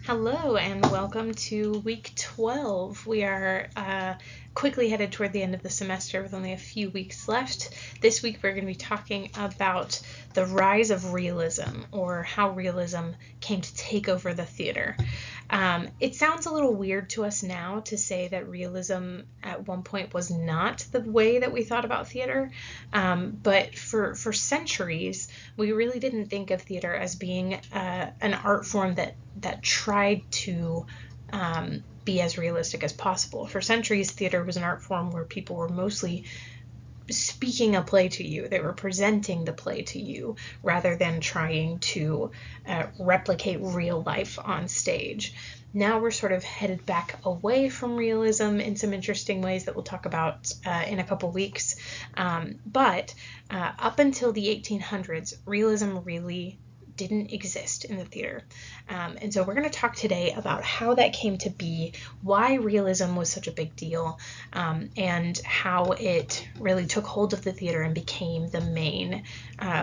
Hello and welcome to week 12. We are quickly headed toward the end of the semester with only a few weeks left. This week we're going to be talking about the rise of realism, or how realism came to take over the theater. It sounds a little weird to us now to say that realism at one point was not the way that we thought about theater, but for centuries we really didn't think of theater as being an art form that tried to be as realistic as possible. For centuries, theater was an art form where people were mostly speaking a play to you. They were presenting the play to you rather than trying to replicate real life on stage. Now we're sort of headed back away from realism in some interesting ways that we'll talk about in a couple weeks. But up until the 1800s, realism really didn't exist in the theater. And so we're going to talk today about how that came to be, why realism was such a big deal, and how it really took hold of the theater and became the main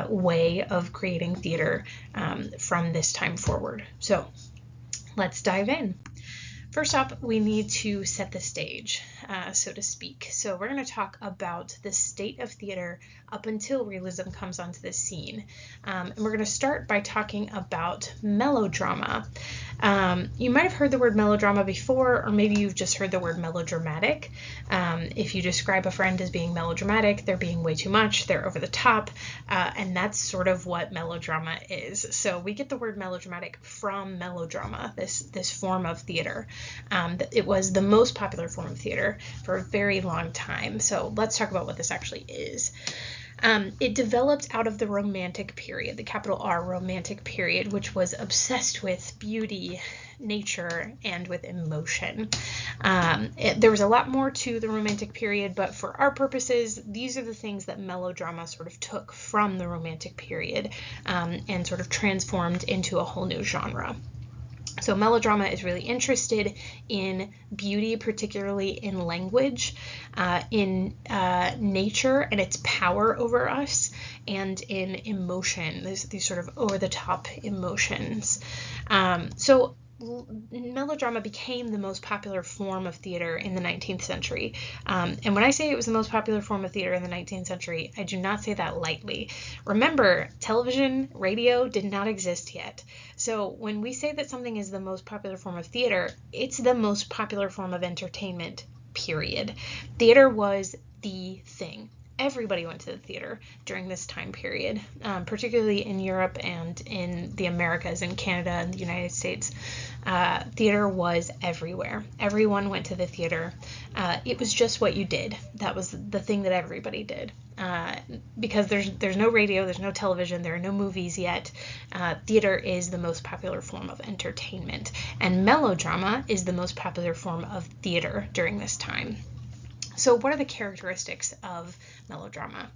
way of creating theater from this time forward. So let's dive in. First up, we need to set the stage, so to speak. So we're going to talk about the state of theater up until realism comes onto the scene. And we're going to start by talking about melodrama. You might have heard the word melodrama before, or maybe you've just heard the word melodramatic. If you describe a friend as being melodramatic, they're being way too much, they're over the top, and that's sort of what melodrama is. So we get the word melodramatic from melodrama, this form of theater. It was the most popular form of theater for a very long time. So let's talk about what this actually is. It developed out of the Romantic period, the capital R Romantic period, which was obsessed with beauty, nature, and with emotion. There was a lot more to the Romantic period, but for our purposes, these are the things that melodrama sort of took from the Romantic period and sort of transformed into a whole new genre. So melodrama is really interested in beauty, particularly in language, in nature and its power over us, and in emotion, these sort of over-the-top emotions. So melodrama became the most popular form of theater in the 19th century. And when I say it was the most popular form of theater in the 19th century, I do not say that lightly. Remember, television, radio did not exist yet. So when we say that something is the most popular form of theater, it's the most popular form of entertainment, period. Theater was the thing. Everybody went to the theater during this time period, particularly in Europe and in the Americas, in Canada and the United States. Theater was everywhere. Everyone went to the theater. It was just what you did. That was the thing that everybody did. Because there's no radio, there's no television, there are no movies yet. Theater is the most popular form of entertainment, and melodrama is the most popular form of theater during this time. So what are the characteristics of melodrama?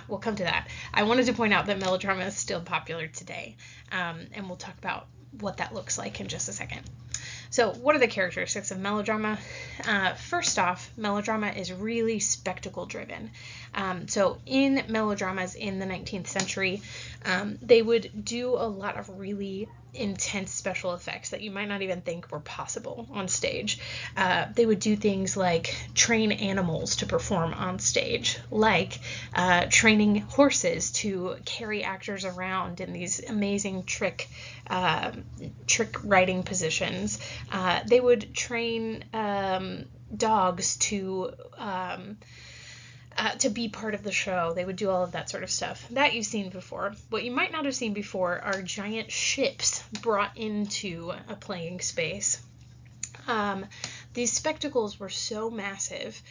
We'll come to that. I wanted to point out that melodrama is still popular today, and we'll talk about what that looks like in just a second. So what are the characteristics of melodrama? First off, melodrama is really spectacle driven. So in melodramas in the 19th century, they would do a lot of really intense special effects that you might not even think were possible on stage. They would do things like train animals to perform on stage, like training horses to carry actors around in these amazing trick riding positions. They would train dogs to be part of the show. They would do all of that sort of stuff. That you've seen before. What you might not have seen before are giant ships brought into a playing space. These spectacles were so massive,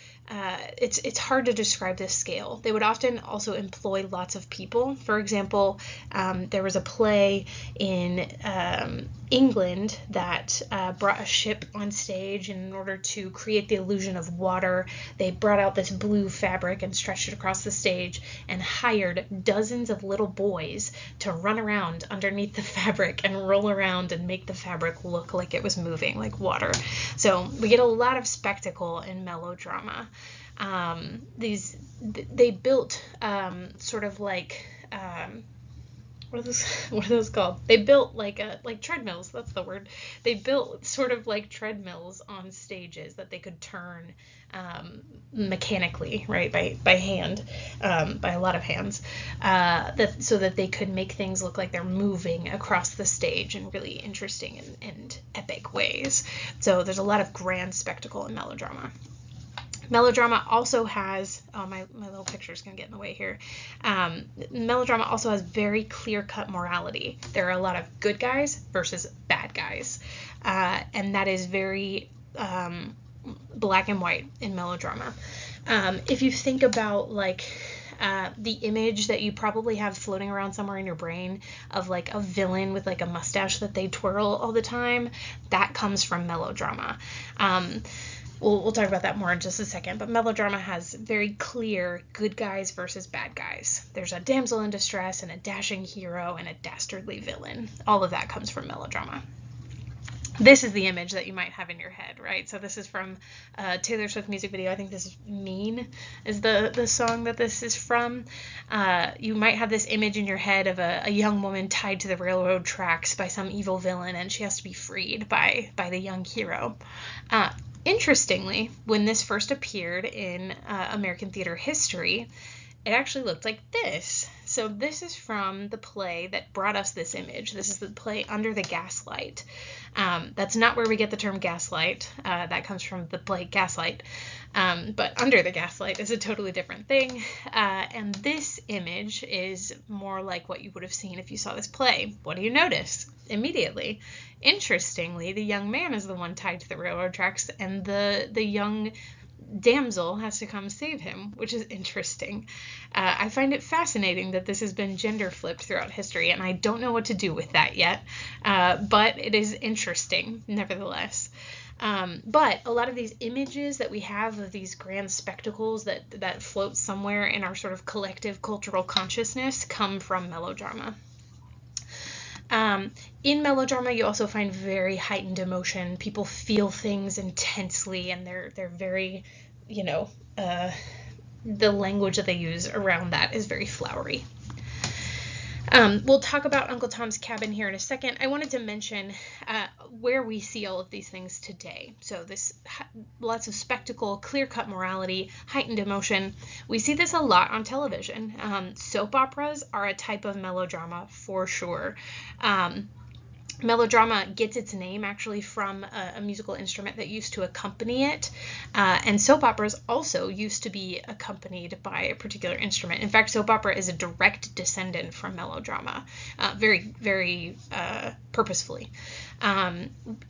it's hard to describe this scale. They would often also employ lots of people. For example, there was a play in England that brought a ship on stage, and in order to create the illusion of water, they brought out this blue fabric and stretched it across the stage and hired dozens of little boys to run around underneath the fabric and roll around and make the fabric look like it was moving, like water. So we get a lot of spectacle in melodrama. They built sort of like what are those called? They built like treadmills, that's the word. They built sort of like treadmills on stages that they could turn mechanically, right, by hand, by a lot of hands, so that they could make things look like they're moving across the stage in really interesting and epic ways. So there's a lot of grand spectacle in melodrama. Melodrama also has, my little picture is going to get in the way here. Melodrama also has very clear-cut morality. There are a lot of good guys versus bad guys. And that is very black and white in melodrama. If you think about like the image that you probably have floating around somewhere in your brain of like a villain with like a mustache that they twirl all the time, that comes from melodrama. We'll talk about that more in just a second, but melodrama has very clear good guys versus bad guys. There's a damsel in distress and a dashing hero and a dastardly villain. All of that comes from melodrama. This is the image that you might have in your head, right? So this is from Taylor Swift music video. I think this is Mean is the song that this is from. You might have this image in your head of a young woman tied to the railroad tracks by some evil villain, and she has to be freed by the young hero. Interestingly, when this first appeared in American theater history, it actually looked like this. So this is from the play that brought us this image. This is the play Under the Gaslight. That's not where we get the term gaslight. That comes from the play Gaslight. But Under the Gaslight is a totally different thing. And this image is more like what you would have seen if you saw this play. What do you notice? Immediately. Interestingly, the young man is the one tied to the railroad tracks, and the young damsel has to come save him, which is interesting. I find it fascinating that this has been gender flipped throughout history, and I don't know what to do with that yet, but it is interesting nevertheless. But a lot of these images that we have of these grand spectacles that float somewhere in our sort of collective cultural consciousness come from melodrama. In melodrama, you also find very heightened emotion. People feel things intensely, and they're very, the language that they use around that is very flowery. We'll talk about Uncle Tom's Cabin here in a second. I wanted to mention where we see all of these things today. So this lots of spectacle, clear-cut morality, heightened emotion. We see this a lot on television. Soap operas are a type of melodrama for sure. Melodrama gets its name actually from a musical instrument that used to accompany it, and soap operas also used to be accompanied by a particular instrument. In fact, soap opera is a direct descendant from melodrama, very, very purposefully.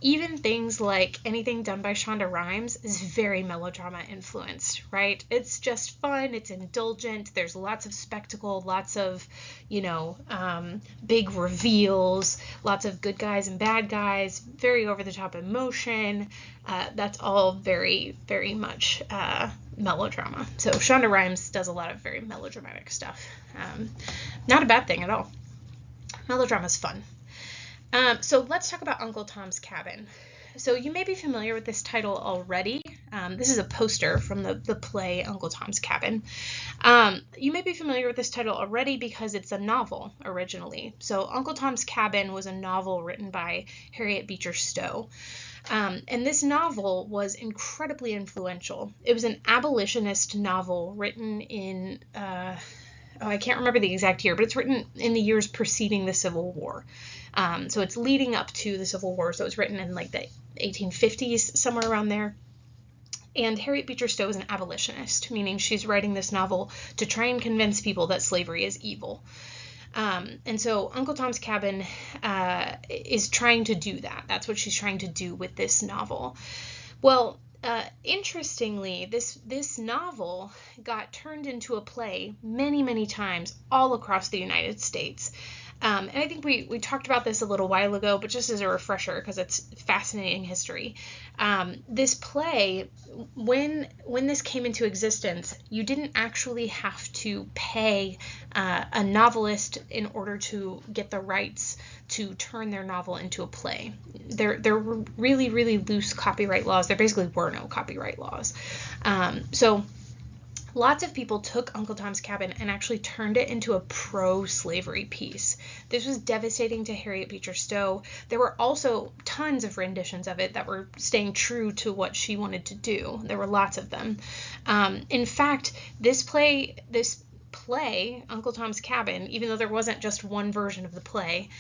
Even things like anything done by Shonda Rhimes is very melodrama influenced, right? It's just fun, it's indulgent, there's lots of spectacle, lots of, big reveals, lots of good guys and bad guys, very over-the-top emotion. That's all very, very much melodrama. So Shonda Rhimes does a lot of very melodramatic stuff. Not a bad thing at all. Melodrama's fun. So let's talk about Uncle Tom's Cabin. So you may be familiar with this title already. This is a poster from the play Uncle Tom's Cabin. You may be familiar with this title already because it's a novel originally. So Uncle Tom's Cabin was a novel written by Harriet Beecher Stowe. And this novel was incredibly influential. It was an abolitionist novel written in, I can't remember the exact year, but it's written in the years preceding the Civil War. So it's leading up to the Civil War, so it's written in like the 1850s, somewhere around there. And Harriet Beecher Stowe is an abolitionist, meaning she's writing this novel to try and convince people that slavery is evil. And so Uncle Tom's Cabin is trying to do that. That's what she's trying to do with this novel. Well, interestingly, this novel got turned into a play many, many times all across the United States. And I think we talked about this a little while ago, but just as a refresher, because it's fascinating history. This play, when this came into existence, you didn't actually have to pay a novelist in order to get the rights to turn their novel into a play. There were really, really loose copyright laws. There basically were no copyright laws. So Lots of people took Uncle Tom's Cabin and actually turned it into a pro-slavery piece. This was devastating to Harriet Beecher Stowe. There were also tons of renditions of it that were staying true to what she wanted to do. There were lots of them. In fact, this play, Uncle Tom's Cabin, even though there wasn't just one version of the play,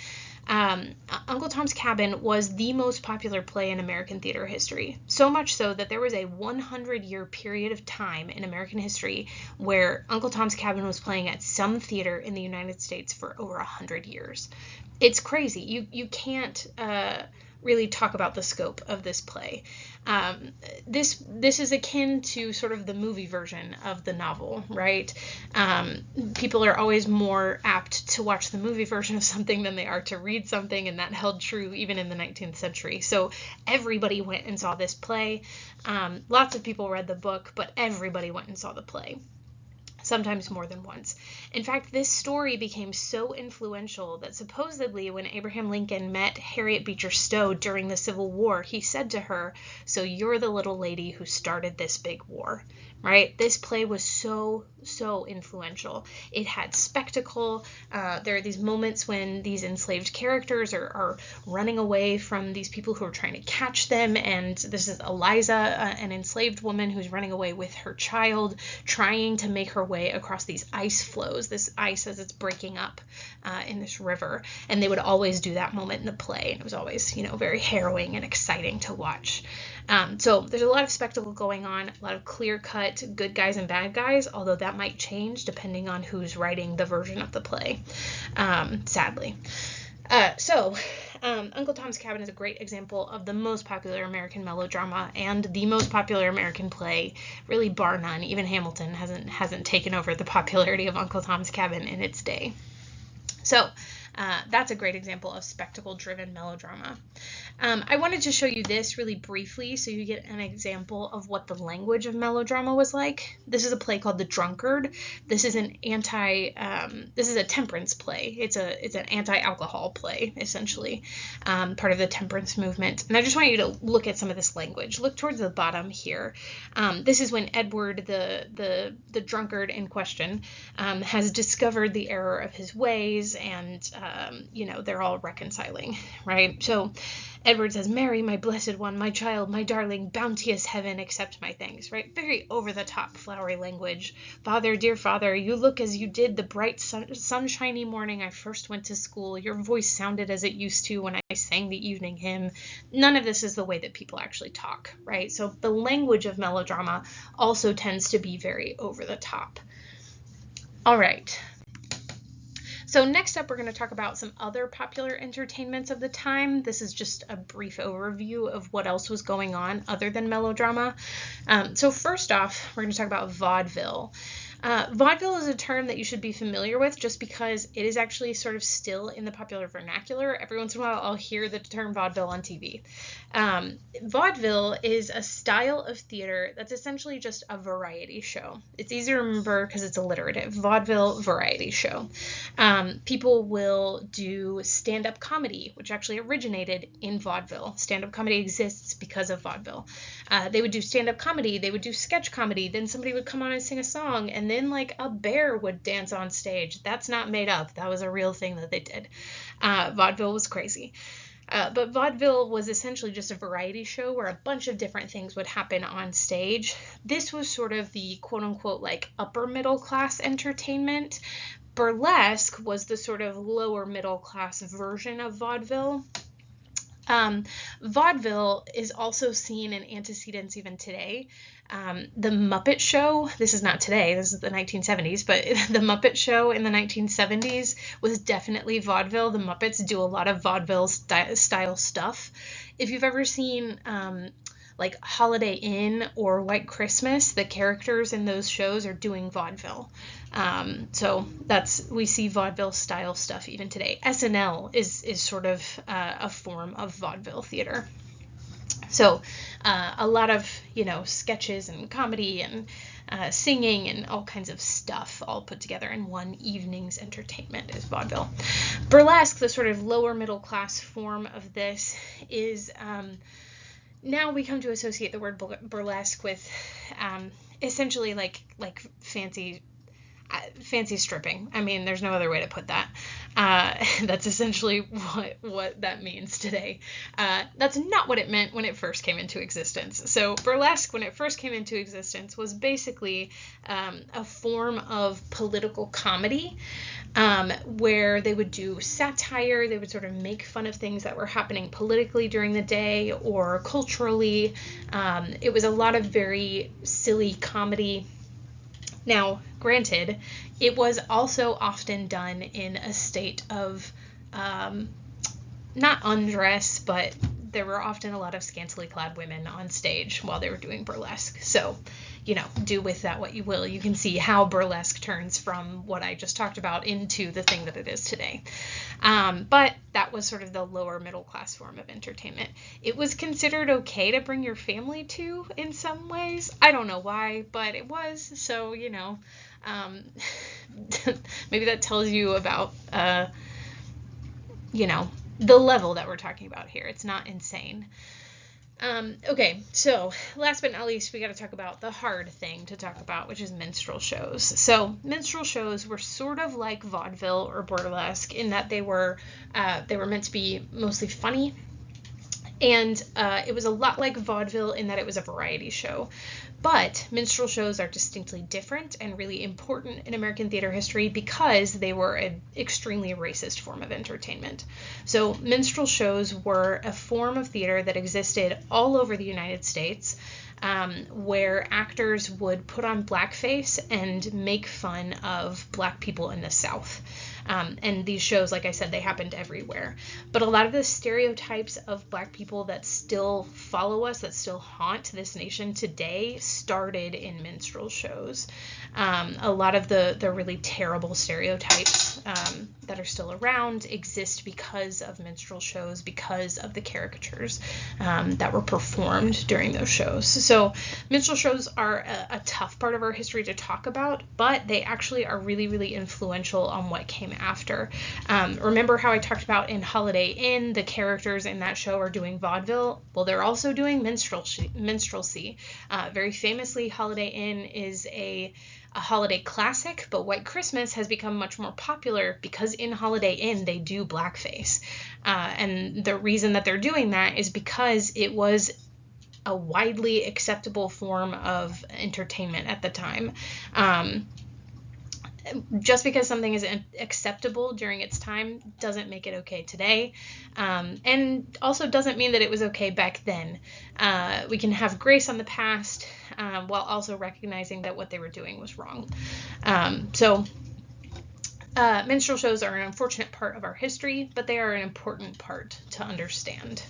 Uncle Tom's Cabin was the most popular play in American theater history. So much so that there was a 100-year period of time in American history where Uncle Tom's Cabin was playing at some theater in the United States for over 100 years. It's crazy. You can't really talk about the scope of this play. This is akin to sort of the movie version of the novel, right? People are always more apt to watch the movie version of something than they are to read something, and that held true even in the 19th century. So everybody went and saw this play. Lots of people read the book, but everybody went and saw the play. Sometimes more than once. In fact, this story became so influential that supposedly when Abraham Lincoln met Harriet Beecher Stowe during the Civil War, he said to her, "So you're the little lady who started this big war," right? This play was so influential. It had spectacle. There are these moments when these enslaved characters are running away from these people who are trying to catch them, and this is Eliza, an enslaved woman who's running away with her child, trying to make her way across these ice flows, this ice as it's breaking up in this river. And they would always do that moment in the play, and it was always, very harrowing and exciting to watch. So there's a lot of spectacle going on, a lot of clear-cut good guys and bad guys, although that might change depending on who's writing the version of the play, sadly. Uncle Tom's Cabin is a great example of the most popular American melodrama and the most popular American play, really bar none. Even Hamilton hasn't taken over the popularity of Uncle Tom's Cabin in its day. So that's a great example of spectacle-driven melodrama. I wanted to show you this really briefly so you get an example of what the language of melodrama was like. This is a play called The Drunkard. This is this is a temperance play. It's an anti-alcohol play, essentially, part of the temperance movement. And I just want you to look at some of this language. Look towards the bottom here. This is when Edward, the drunkard in question, has discovered the error of his ways, and they're all reconciling, right? So Edward says, "Mary, my blessed one, my child, my darling, bounteous heaven, accept my thanks," right? Very over-the-top flowery language. "Father, dear father, you look as you did the bright sunshiny morning I first went to school. Your voice sounded as it used to when I sang the evening hymn." None of this is the way that people actually talk, right? So the language of melodrama also tends to be very over-the-top. All right. So next up, we're going to talk about some other popular entertainments of the time. This is just a brief overview of what else was going on other than melodrama. So first off, we're going to talk about vaudeville. Vaudeville is a term that you should be familiar with just because it is actually sort of still in the popular vernacular. Every once in a while, I'll hear the term vaudeville on TV. Vaudeville is a style of theater that's essentially just a variety show. It's easy to remember because it's alliterative. Vaudeville, variety show. People will do stand-up comedy, which actually originated in vaudeville. Stand-up comedy exists because of vaudeville. They would do stand-up comedy, they would do sketch comedy, then somebody would come on and sing a song, and then like a bear would dance on stage. That's not made up. That was a real thing that they did. Vaudeville was crazy. But vaudeville was essentially just a variety show where a bunch of different things would happen on stage. This was sort of the quote-unquote like upper middle class entertainment. Burlesque was the sort of lower middle class version of vaudeville. Vaudeville is also seen in antecedents even today. The Muppet Show, this is not today, this is the 1970s, but the Muppet Show in the 1970s was definitely vaudeville. The Muppets do a lot of vaudeville style stuff. If you've ever seen like Holiday Inn or White Christmas, the characters in those shows are doing vaudeville. So we see vaudeville style stuff even today. SNL is sort of a form of vaudeville theater. So a lot of, sketches and comedy and singing and all kinds of stuff all put together in one evening's entertainment is vaudeville. Burlesque, the sort of lower middle class form of this, is now we come to associate the word burlesque with essentially like fancy stripping. I mean, there's no other way to put that. That's essentially what that means today. That's not what it meant when it first came into existence. So burlesque, when it first came into existence, was basically a form of political comedy, where they would do satire. They would sort of make fun of things that were happening politically during the day or culturally. It was a lot of very silly comedy. Now, granted, it was also often done in a state of not undress, but there were often a lot of scantily clad women on stage while they were doing burlesque. So, do with that what you will. You can see how burlesque turns from what I just talked about into the thing that it is today. But that was sort of the lower middle class form of entertainment. It was considered okay to bring your family to in some ways. I don't know why, but it was. So, maybe that tells you about, the level that we're talking about here. It's not insane. Okay, so last but not least, we got to talk about the hard thing to talk about, which is minstrel shows. So minstrel shows were sort of like vaudeville or burlesque in that they were meant to be mostly funny. And it was a lot like vaudeville in that it was a variety show. But minstrel shows are distinctly different and really important in American theater history because they were an extremely racist form of entertainment. So minstrel shows were a form of theater that existed all over the United States, where actors would put on blackface and make fun of Black people in the South. And these shows, like I said, they happened everywhere. But a lot of the stereotypes of Black people that still follow us, that still haunt this nation today, started in minstrel shows. A lot of the really terrible stereotypes that are still around exist because of minstrel shows, because of the caricatures that were performed during those shows. So minstrel shows are a tough part of our history to talk about, but they actually are really, really influential on what came after. Remember how I talked about in Holiday Inn, the characters in that show are doing vaudeville? Well, they're also doing minstrelsy. Very famously, Holiday Inn is a holiday classic, but White Christmas has become much more popular because in Holiday Inn they do blackface. And the reason that they're doing that is because it was a widely acceptable form of entertainment at the time. Just because something is acceptable during its time doesn't make it okay today, and also doesn't mean that it was okay back then. We can have grace on the past while also recognizing that what they were doing was wrong. So minstrel shows are an unfortunate part of our history, but they are an important part to understand.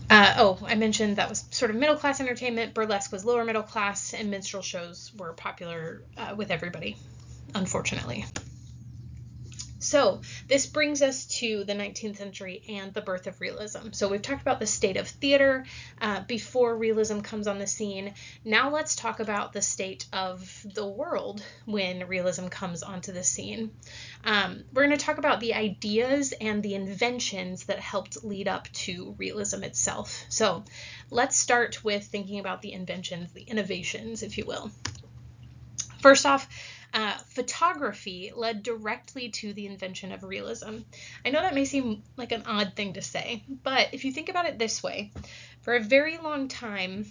I mentioned that was sort of middle-class entertainment, burlesque was lower middle class, and minstrel shows were popular with everybody, unfortunately. So this brings us to the 19th century and the birth of realism. So we've talked about the state of theater before realism comes on the scene. Now let's talk about the state of the world when realism comes onto the scene. We're going to talk about the ideas and the inventions that helped lead up to realism itself. So let's start with thinking about the inventions, the innovations, if you will. First off, photography led directly to the invention of realism. I know that may seem like an odd thing to say, but if you think about it this way, for a very long time,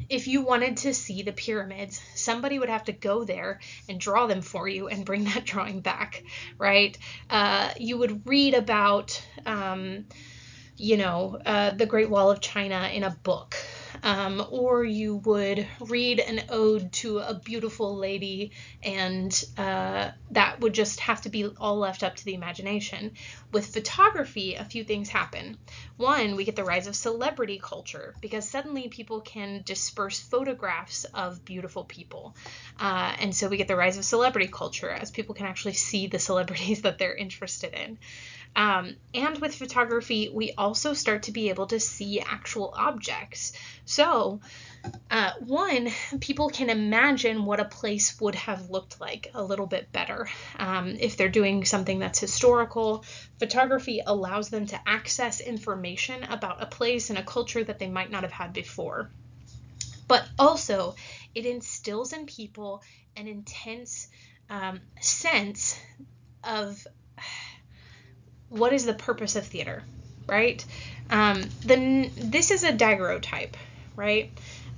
if you wanted to see the pyramids, somebody would have to go there and draw them for you and bring that drawing back, right? You would read about, the Great Wall of China in a book. Or you would read an ode to a beautiful lady, and that would just have to be all left up to the imagination. With photography, a few things happen. One, we get the rise of celebrity culture, because suddenly people can disperse photographs of beautiful people. And so we get the rise of celebrity culture, as people can actually see the celebrities that they're interested in. And with photography, we also start to be able to see actual objects. So, one, people can imagine what a place would have looked like a little bit better. If they're doing something that's historical, photography allows them to access information about a place and a culture that they might not have had before. but also it instills in people an intense sense of what is the purpose of theater, right? This is a daguerreotype, right?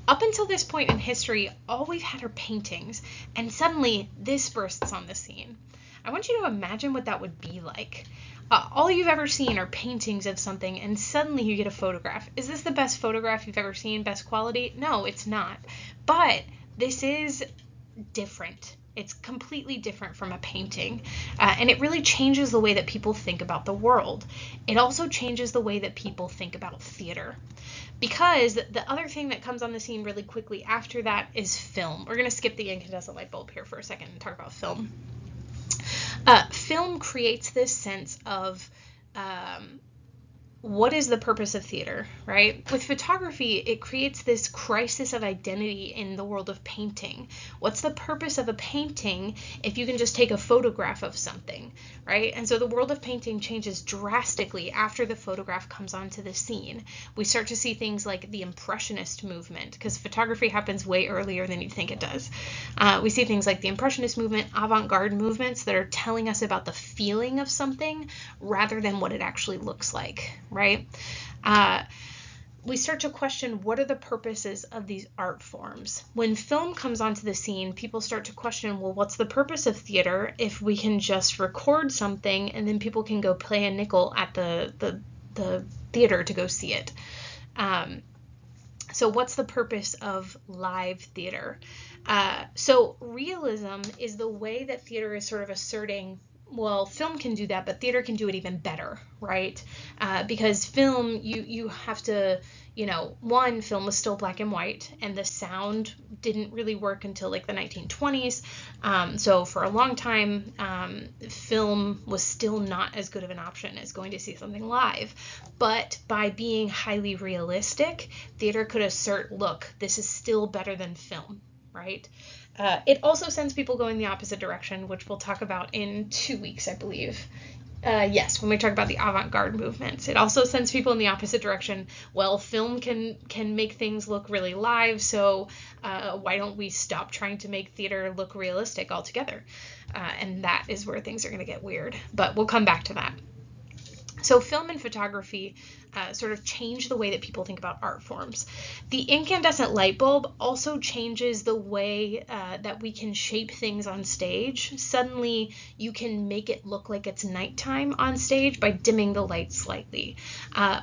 Up until this point in history, all we've had are paintings, and suddenly this bursts on the scene. I want you to imagine what that would be like. All you've ever seen are paintings of something, and suddenly you get a photograph. Is this the best photograph you've ever seen, best quality? No, it's not. But this is different. It's completely different from a painting, and it really changes the way that people think about the world. It also changes the way that people think about theater, because the other thing that comes on the scene really quickly after that is film. We're going to skip the incandescent light bulb here for a second and talk about film. Film creates this sense of what is the purpose of theater, right? With photography, it creates this crisis of identity in the world of painting. What's the purpose of a painting if you can just take a photograph of something, right? And so the world of painting changes drastically after the photograph comes onto the scene. We start to see things like the Impressionist movement, because photography happens way earlier than you think it does. We see things like the Impressionist movement, avant-garde movements that are telling us about the feeling of something rather than what it actually looks like, right? We start to question, what are the purposes of these art forms? When film comes onto the scene, people start to question, well, what's the purpose of theater if we can just record something and then people can go pay a nickel at the theater to go see it? So what's the purpose of live theater? So realism is the way that theater is sort of asserting, well, film can do that, but theater can do it even better, right? Because film, you have to, one, film was still black and white, and the sound didn't really work until like the 1920s. So for a long time, film was still not as good of an option as going to see something live. But by being highly realistic, theater could assert, look, this is still better than film, right? It also sends people going the opposite direction, which we'll talk about in 2 weeks, I believe. Yes, when we talk about the avant-garde movements. It also sends people in the opposite direction. Well, film can make things look really live, so why don't we stop trying to make theater look realistic altogether? And that is where things are going to get weird. But we'll come back to that. So film and photography sort of change the way that people think about art forms. The incandescent light bulb also changes the way that we can shape things on stage. Suddenly, you can make it look like it's nighttime on stage by dimming the light slightly.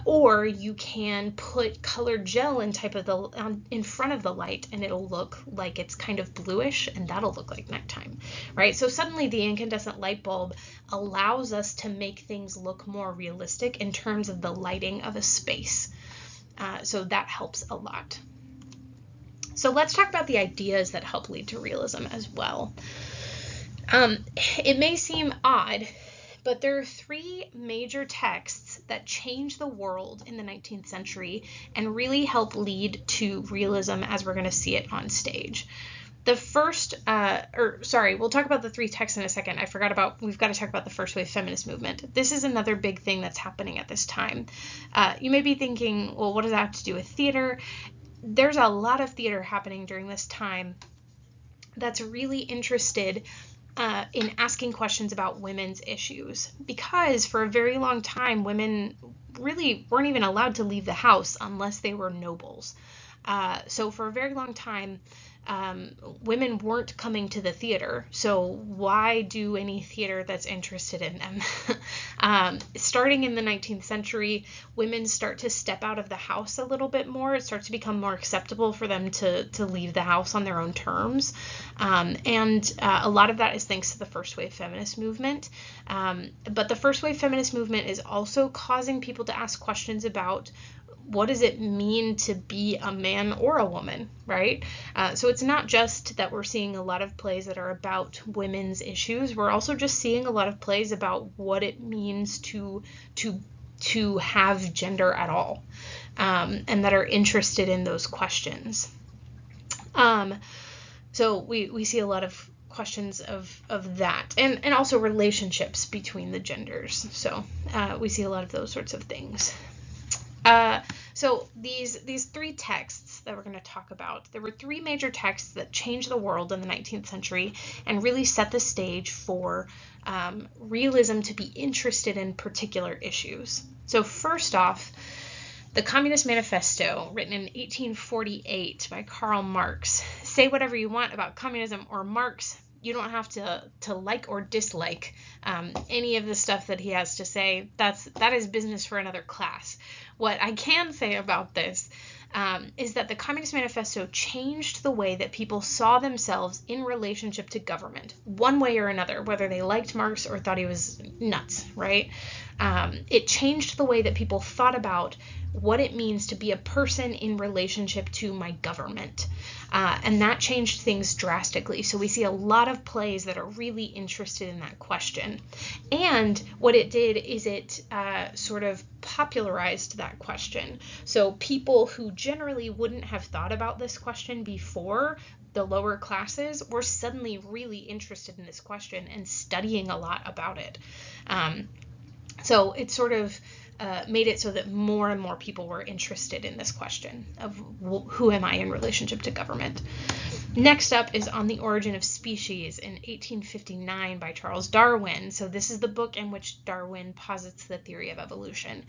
Or you can put colored gel in front of the light, and it'll look like it's kind of bluish, and that'll look like nighttime, right? So suddenly, the incandescent light bulb allows us to make things look more realistic in terms of the lighting of a space. So that helps a lot. So let's talk about the ideas that help lead to realism as well. It may seem odd, but there are 3 major texts that change the world in the 19th century and really help lead to realism as we're going to see it on stage. The first, we'll talk about the 3 texts in a second. We've got to talk about the first wave feminist movement. This is another big thing that's happening at this time. You may be thinking, well, what does that have to do with theater? There's a lot of theater happening during this time that's really interested in asking questions about women's issues, because for a very long time, women really weren't even allowed to leave the house unless they were nobles. So for a very long time, women weren't coming to the theater, so why do any theater that's interested in them? Starting in the 19th century, women start to step out of the house a little bit more. It starts to become more acceptable for them to leave the house on their own terms, and a lot of that is thanks to the first wave feminist movement. But the first wave feminist movement is also causing people to ask questions about, what does it mean to be a man or a woman, right? So it's not just that we're seeing a lot of plays that are about women's issues. We're also just seeing a lot of plays about what it means to have gender at all, and that are interested in those questions. So we see a lot of questions of that, and also relationships between the genders. So we see a lot of those sorts of things. So these three texts that we're going to talk about, there were three major texts that changed the world in the 19th century and really set the stage for realism to be interested in particular issues. So first off, the Communist Manifesto, written in 1848 by Karl Marx. Say whatever you want about communism or Marx, you don't have to like or dislike any of the stuff that he has to say. That is business for another class. What I can say about this is that the Communist Manifesto changed the way that people saw themselves in relationship to government, one way or another, whether they liked Marx or thought he was nuts, right? It changed the way that people thought about what it means to be a person in relationship to my government. And that changed things drastically. So we see a lot of plays that are really interested in that question. And what it did is it sort of popularized that question. So people who generally wouldn't have thought about this question before, the lower classes, were suddenly really interested in this question and studying a lot about it. So it sort of made it so that more and more people were interested in this question of who am I in relationship to government. Next up is On the Origin of Species in 1859 by Charles Darwin. So this is the book in which Darwin posits the theory of evolution.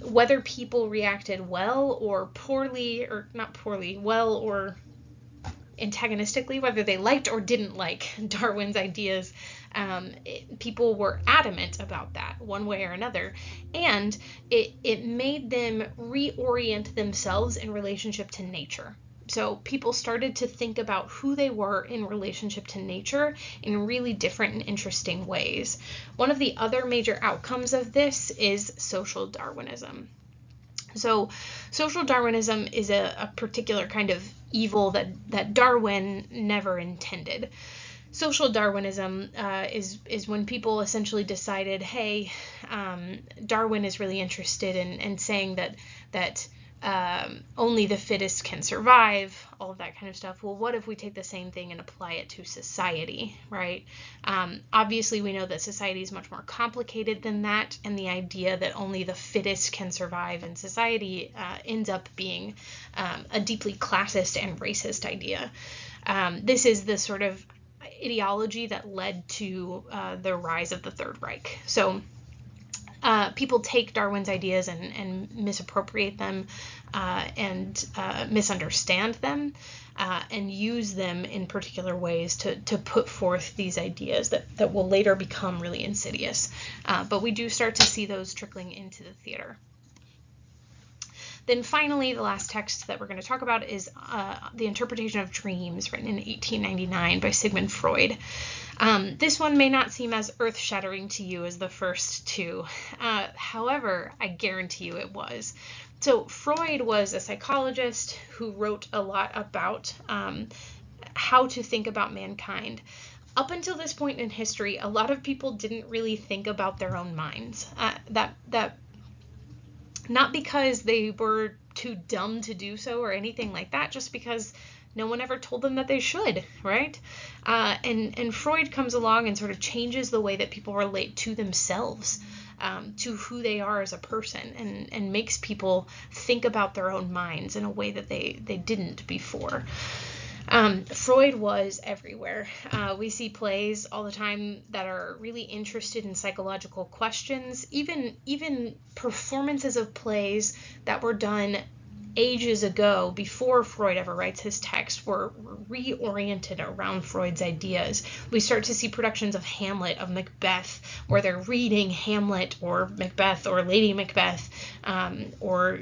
Whether people reacted well or poorly, or not poorly, well or antagonistically, whether they liked or didn't like Darwin's ideas, people were adamant about that one way or another, and it made them reorient themselves in relationship to nature. So people started to think about who they were in relationship to nature in really different and interesting ways. One of the other major outcomes of this is social Darwinism. So social Darwinism is a particular kind of evil that Darwin never intended. Social Darwinism is when people essentially decided, hey, Darwin is really interested in saying that only the fittest can survive, all of that kind of stuff. Well, what if we take the same thing and apply it to society, right? Obviously, we know that society is much more complicated than that, and the idea that only the fittest can survive in society ends up being a deeply classist and racist idea. This is the sort of ideology that led to the rise of the Third Reich. So people take Darwin's ideas and misappropriate them and misunderstand them and use them in particular ways to put forth these ideas that will later become really insidious. But we do start to see those trickling into the theater. Then finally, the last text that we're going to talk about is The Interpretation of Dreams, written in 1899 by Sigmund Freud. This one may not seem as earth-shattering to you as the first two. However, I guarantee you it was. So Freud was a psychologist who wrote a lot about how to think about mankind. Up until this point in history, a lot of people didn't really think about their own minds. Not because they were too dumb to do so or anything like that, just because no one ever told them that they should, right? And Freud comes along and sort of changes the way that people relate to themselves, to who they are as a person, and makes people think about their own minds in a way that they didn't before. Freud was everywhere. We see plays all the time that are really interested in psychological questions. Even performances of plays that were done ages ago, before Freud ever writes his text, were reoriented around Freud's ideas. We start to see productions of Hamlet, of Macbeth, where they're reading Hamlet or Macbeth or Lady Macbeth, or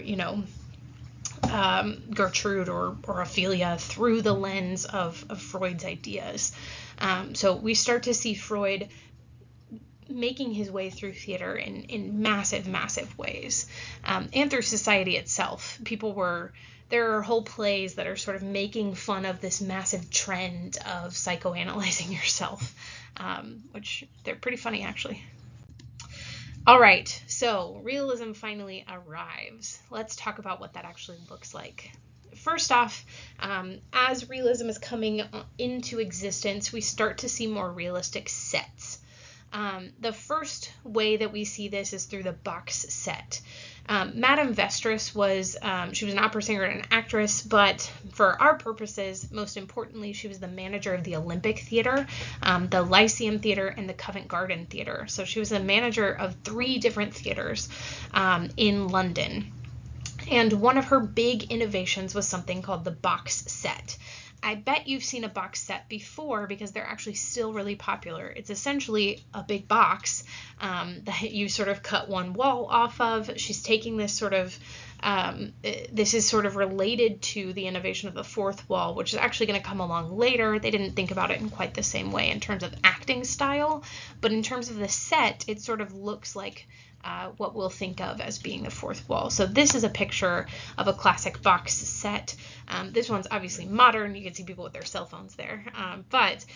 Gertrude or Ophelia through the lens of Freud's ideas. So we start to see Freud making his way through theater in massive, massive ways. And through society itself. There are whole plays that are sort of making fun of this massive trend of psychoanalyzing yourself, which they're pretty funny, actually. All right, so realism finally arrives. Let's talk about what that actually looks like. First off, as realism is coming into existence, we start to see more realistic sets. The first way that we see this is through the box set. Madame Vestris was, she was an opera singer and an actress, but for our purposes, most importantly, she was the manager of the Olympic Theater, the Lyceum Theater, and the Covent Garden Theater. So she was the manager of 3 different theaters in London. And one of her big innovations was something called the box set. I bet you've seen a box set before because they're actually still really popular. It's essentially a big box that you sort of cut one wall off of. She's taking this sort of, this is sort of related to the innovation of the fourth wall, which is actually going to come along later. They didn't think about it in quite the same way in terms of acting style, but in terms of the set, it sort of looks like what we'll think of as being the fourth wall. So this is a picture of a classic box set. This one's obviously modern. You can see people with their cell phones there. But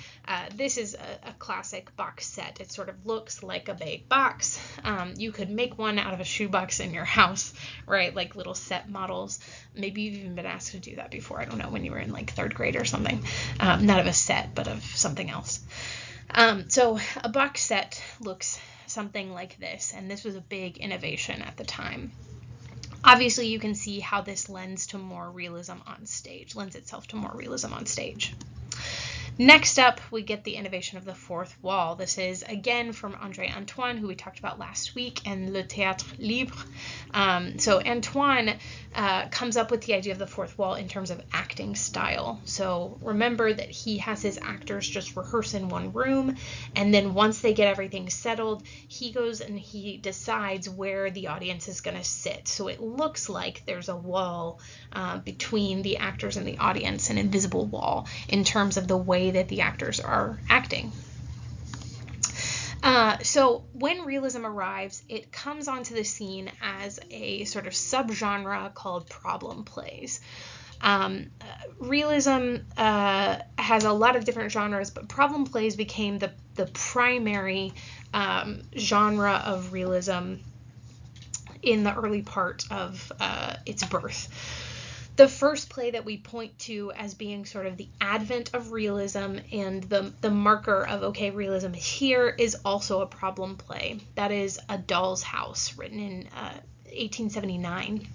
this is a classic box set. It sort of looks like a big box. You could make one out of a shoebox in your house, right? Like little set models. Maybe you've even been asked to do that before. I don't know, when you were in like 3rd grade or something. Not of a set, but of something else. So a box set looks something like this, and this was a big innovation at the time. Obviously, you can see how this lends itself to more realism on stage. Next up, we get the innovation of the fourth wall. This is, again, from André Antoine, who we talked about last week, and Le Théâtre Libre. So Antoine comes up with the idea of the fourth wall in terms of acting style. So remember that he has his actors just rehearse in one room, and then once they get everything settled, he goes and he decides where the audience is going to sit. So it looks like there's a wall between the actors and the audience, an invisible wall, in terms of the way that the actors are acting. So when realism arrives, it comes onto the scene as a sort of subgenre called problem plays. Realism has a lot of different genres, but problem plays became the primary genre of realism in the early part of its birth. The first play that we point to as being sort of the advent of realism and the marker of, okay, realism is here, is also a problem play. That is A Doll's House, written in 1879.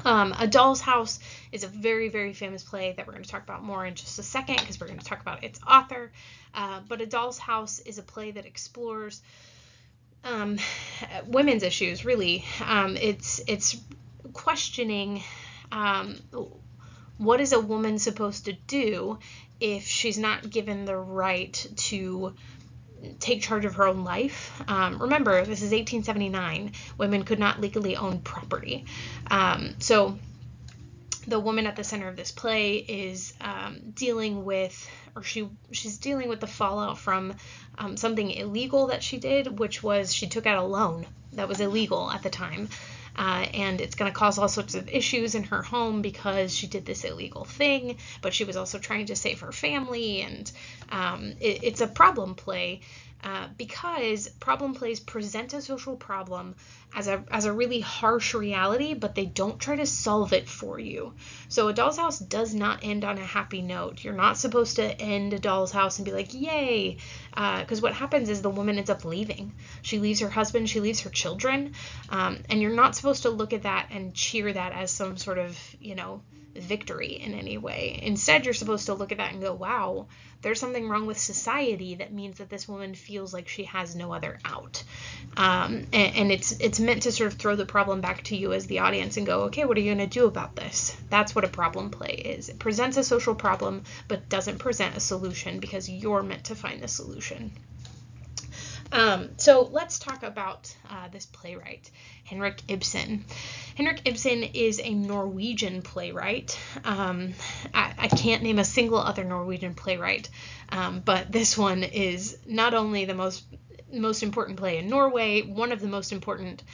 A Doll's House is a very, very famous play that we're going to talk about more in just a second because we're going to talk about its author. But A Doll's House is a play that explores women's issues, really. It's questioning what is a woman supposed to do if she's not given the right to take charge of her own life. Remember, this is 1879. Women could not legally own property. So the woman at the center of this play is dealing with, or she's dealing with the fallout from something illegal that she did, which was she took out a loan that was illegal at the time. And it's going to cause all sorts of issues in her home because she did this illegal thing, but she was also trying to save her family, and it's a problem play because problem plays present a social problem as a really harsh reality, but they don't try to solve it for you. So A Doll's House does not end on a happy note. You're not supposed to end A Doll's House and be like, yay, because what happens is the woman ends up leaving. She leaves her husband, she leaves her children, and you're not supposed to look at that and cheer that as some sort of, victory in any way. Instead, you're supposed to look at that and go, wow, there's something wrong with society that means that this woman feels like she has no other out. And it's meant to sort of throw the problem back to you as the audience and go, okay, what are you going to do about this? That's what a problem play is. It presents a social problem, but doesn't present a solution because you're meant to find the solution. So let's talk about this playwright, Henrik Ibsen. Henrik Ibsen is a Norwegian playwright. I can't name a single other Norwegian playwright, but this one is not only the most important play in Norway, one of the most important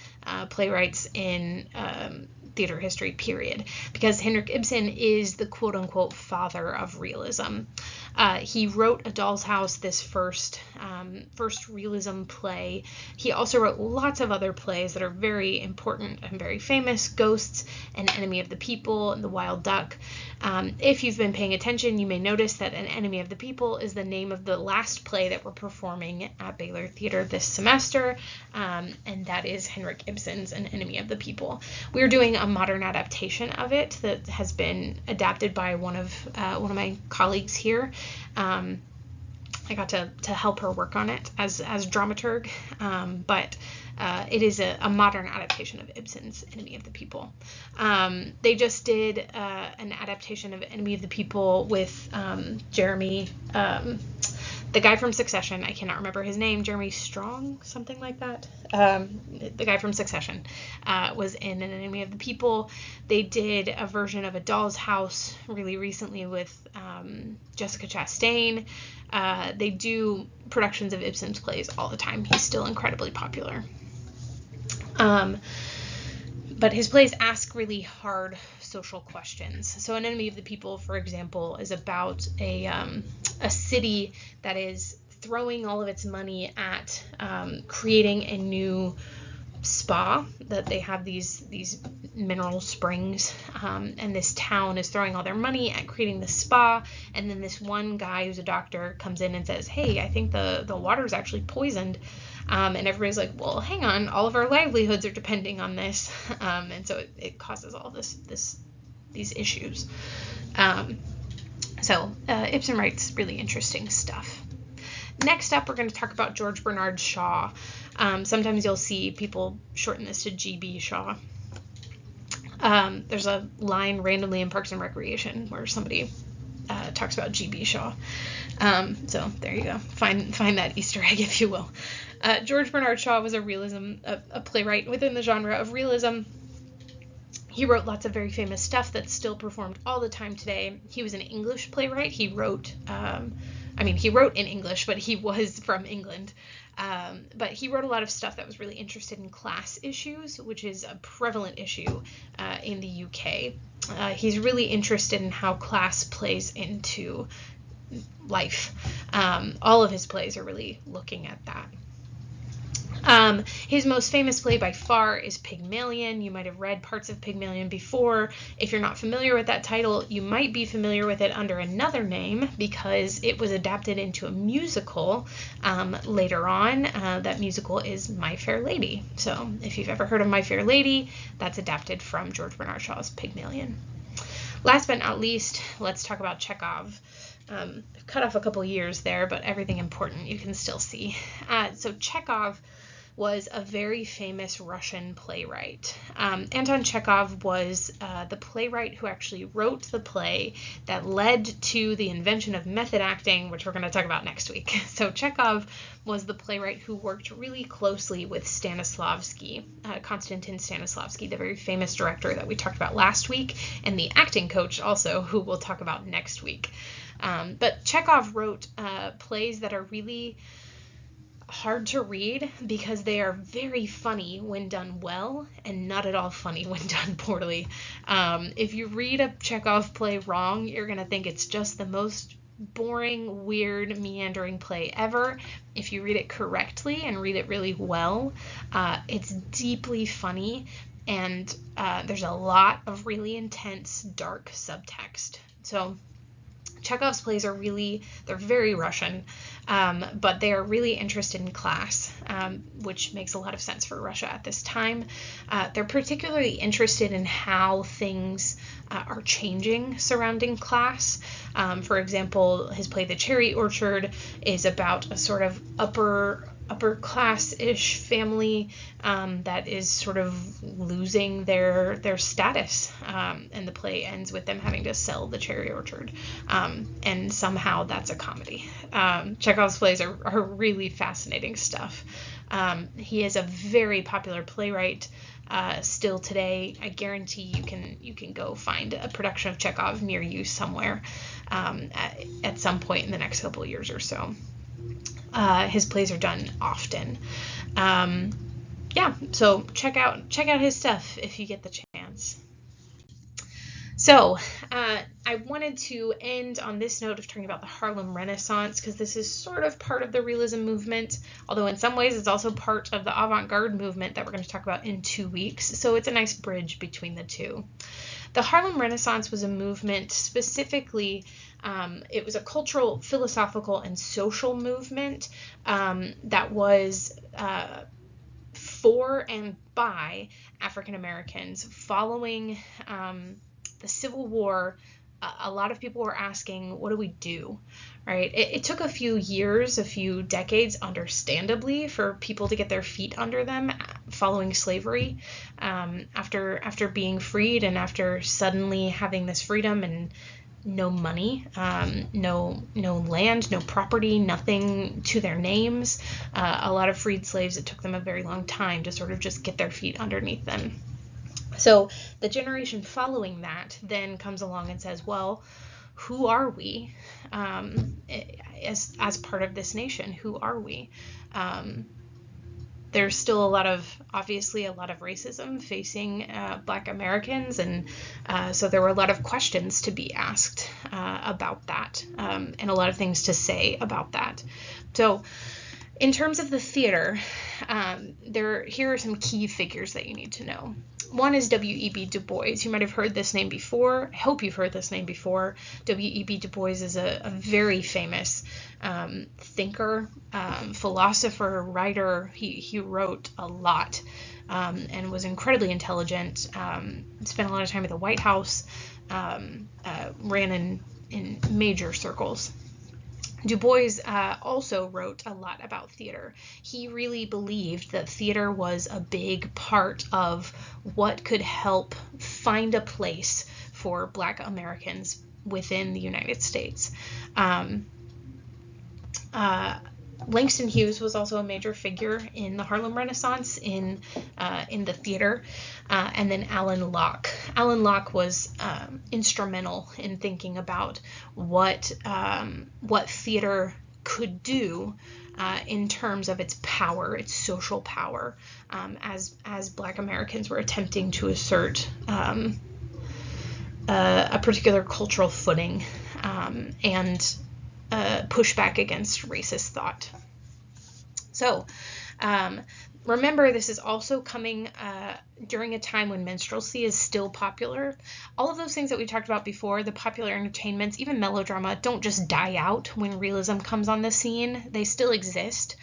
playwrights in theater history, period, because Henrik Ibsen is the quote-unquote father of realism. He wrote A Doll's House, this first realism play. He also wrote lots of other plays that are very important and very famous: Ghosts, An Enemy of the People, and The Wild Duck. If you've been paying attention, you may notice that An Enemy of the People is the name of the last play that we're performing at Baylor Theater this semester, and that is Henrik Ibsen's An Enemy of the People. We're doing a modern adaptation of it that has been adapted by one of my colleagues here. I got to help her work on it as dramaturg, but it is a modern adaptation of Ibsen's Enemy of the People. They just did an adaptation of Enemy of the People with Jeremy, the guy from Succession. I cannot remember his name. Jeremy Strong, something like that. The guy from Succession was in An Enemy of the People. They did a version of A Doll's House really recently with Jessica Chastain. They do productions of Ibsen's plays all the time. He's still incredibly popular. But his plays ask really hard social questions. So An Enemy of the People, for example, is about a city that is throwing all of its money at creating a new spa. That they have these mineral springs, and this town is throwing all their money at creating the spa. And then this one guy who's a doctor comes in and says, "Hey, I think the water is actually poisoned." And everybody's like, "Well, hang on, all of our livelihoods are depending on this," and so it causes all these issues. So Ibsen writes really interesting stuff. Next up, we're going to talk about George Bernard Shaw. Sometimes you'll see people shorten this to G.B. Shaw. There's a line randomly in Parks and Recreation where somebody talks about G.B. Shaw. So there you go. Find that Easter egg, if you will. George Bernard Shaw was a playwright within the genre of realism. He wrote lots of very famous stuff that's still performed all the time today. He was an English playwright. He wrote in English, but he was from England. But he wrote a lot of stuff that was really interested in class issues, which is a prevalent issue in the UK. He's really interested in how class plays into life. All of his plays are really looking at that. His most famous play by far is Pygmalion. You might have read parts of Pygmalion before. If you're not familiar with that title, you might be familiar with it under another name because it was adapted into a musical later on. That musical is My Fair Lady. So if you've ever heard of My Fair Lady, that's adapted from George Bernard Shaw's Pygmalion. Last but not least, let's talk about Chekhov. I've cut off a couple years there, but everything important you can still see. So Chekhov was a very famous Russian playwright. Anton Chekhov was the playwright who actually wrote the play that led to the invention of method acting, which we're going to talk about next week. So Chekhov was the playwright who worked really closely with Stanislavski, Konstantin Stanislavski, the very famous director that we talked about last week, and the acting coach also, who we'll talk about next week. But Chekhov wrote plays that are really hard to read because they are very funny when done well and not at all funny when done poorly. If you read a Chekhov play wrong, you're going to think it's just the most boring, weird, meandering play ever. If you read it correctly and read it really well, it's deeply funny, and there's a lot of really intense, dark subtext. So Chekhov's plays they're very Russian, but they are really interested in class, which makes a lot of sense for Russia at this time. They're particularly interested in how things are changing surrounding class. For example, his play The Cherry Orchard is about a sort of upper class-ish family that is sort of losing their status, and the play ends with them having to sell the cherry orchard, and somehow that's a comedy. Chekhov's plays are really fascinating stuff. He is a very popular playwright still today. I guarantee you can go find a production of Chekhov near you somewhere at some point in the next couple of years or so. His plays are done often. So check out his stuff if you get the chance. So I wanted to end on this note of talking about the Harlem Renaissance, because this is sort of part of the realism movement, although in some ways it's also part of the avant-garde movement that we're going to talk about in 2 weeks. So it's a nice bridge between the two. The Harlem Renaissance was a movement specifically, it was a cultural, philosophical, and social movement that was for and by African Americans following the Civil War. A lot of people were asking, what do we do, right? It took a few years, a few decades, understandably, for people to get their feet under them following slavery, after being freed and after suddenly having this freedom and no money, no land, no property, nothing to their names. A lot of freed slaves, it took them a very long time to sort of just get their feet underneath them. So the generation following that then comes along and says, well, who are we as part of this nation? Who are we? There's still obviously a lot of racism facing Black Americans, and so there were a lot of questions to be asked about that, and a lot of things to say about that. So in terms of the theater, here are some key figures that you need to know. One is W.E.B. Du Bois. You might have heard this name before. I hope you've heard this name before. W.E.B. Du Bois is a very famous thinker, philosopher, writer. He wrote a lot and was incredibly intelligent, spent a lot of time at the White House, ran in major circles. Du Bois also wrote a lot about theater. He really believed that theater was a big part of what could help find a place for Black Americans within the United States. Langston Hughes was also a major figure in the Harlem Renaissance in the theater, and then Alan Locke. Alan Locke was instrumental in thinking about what theater could do in terms of its power, its social power, as Black Americans were attempting to assert a particular cultural footing and push back against racist thought. So remember, this is also coming during a time when minstrelsy is still popular. All of those things that we talked about before, the popular entertainments, even melodrama, don't just die out when realism comes on the scene. They still exist.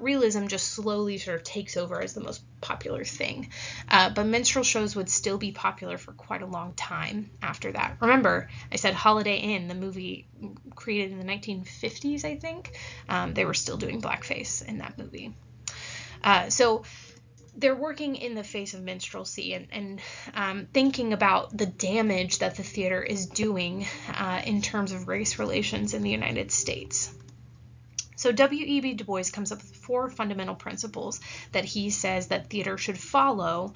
Realism just slowly sort of takes over as the most popular thing. But minstrel shows would still be popular for quite a long time after that. Remember, I said Holiday Inn, the movie created in the 1950s, I think. They were still doing blackface in that movie. So they're working in the face of minstrelsy and thinking about the damage that the theater is doing in terms of race relations in the United States. So W.E.B. Du Bois comes up with 4 fundamental principles that he says that theater should follow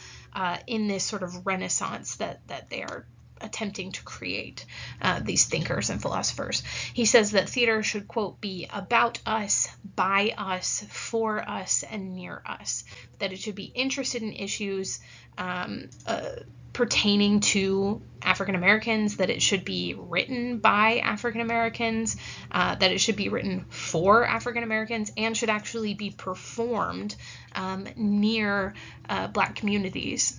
in this sort of renaissance that they are attempting to create, these thinkers and philosophers. He says that theater should, quote, be about us, by us, for us, and near us. That it should be interested in issues pertaining to African Americans, that it should be written by African Americans, that it should be written for African Americans, and should actually be performed near Black communities.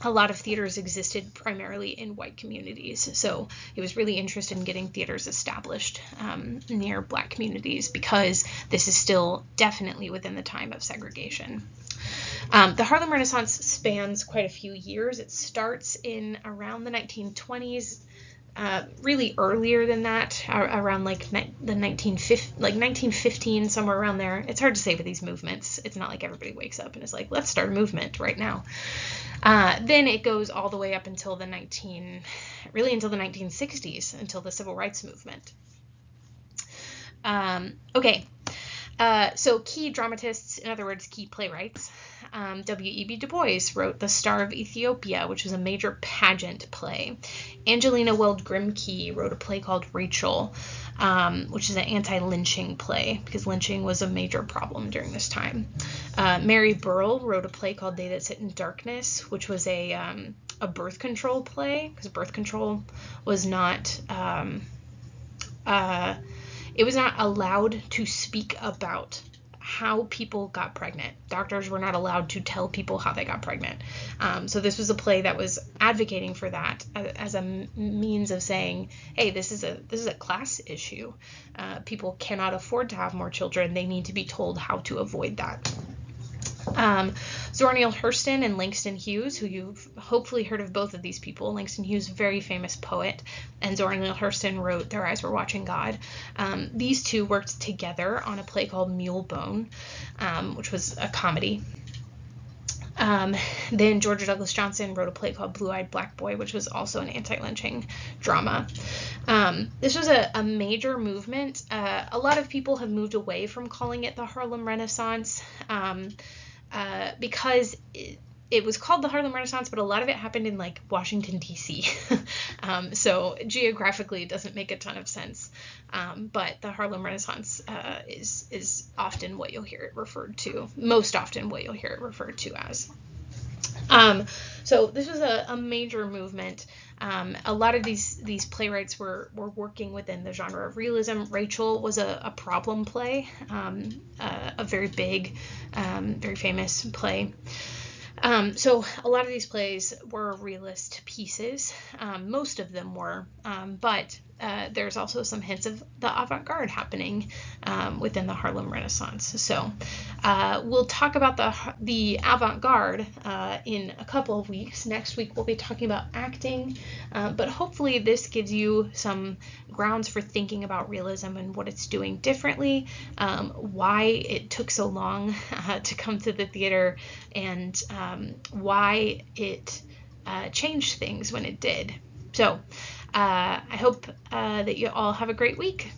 A lot of theaters existed primarily in white communities, so he was really interested in getting theaters established near Black communities, because this is still definitely within the time of segregation. The Harlem Renaissance spans quite a few years. It starts in around the 1920s, really earlier than that, around like the 1915, somewhere around there. It's hard to say with these movements. It's not like everybody wakes up and is like, let's start a movement right now. Then it goes all the way up until the 1960s, until the Civil Rights Movement. Okay. So key dramatists, in other words, key playwrights. W.E.B. Du Bois wrote The Star of Ethiopia, which was a major pageant play. Angelina Weld Grimke wrote a play called Rachel, which is an anti-lynching play, because lynching was a major problem during this time. Mary Burrell wrote a play called They That Sit in Darkness, which was a a birth control play, because birth control was not it was not allowed to speak about how people got pregnant. Doctors were not allowed to tell people how they got pregnant. So this was a play that was advocating for that as a means of saying, hey, this is a class issue. People cannot afford to have more children. They need to be told how to avoid that. Zora Neale Hurston and Langston Hughes, who you've hopefully heard of both of these people. Langston Hughes, very famous poet, and Zora Neale Hurston wrote Their Eyes Were Watching God. These two worked together on a play called Mulebone, which was a comedy. Then Georgia Douglas Johnson wrote a play called Blue-Eyed Black Boy, which was also an anti-lynching drama. This was a major movement. A lot of people have moved away from calling it the Harlem Renaissance, because it was called the Harlem Renaissance, but a lot of it happened in like Washington, D.C. So geographically it doesn't make a ton of sense. But the Harlem Renaissance is often what you'll hear it referred to, most often what you'll hear it referred to as. So this was a major movement. A lot of these playwrights were working within the genre of realism. Rachel was a problem play, a very big, very famous play. So a lot of these plays were realist pieces. Most of them were, but there's also some hints of the avant-garde happening within the Harlem Renaissance. So we'll talk about the avant-garde in a couple of weeks. Next week we'll be talking about acting, but hopefully this gives you some grounds for thinking about realism and what it's doing differently, why it took so long to come to the theater, and why it changed things when it did. So I hope that you all have a great week.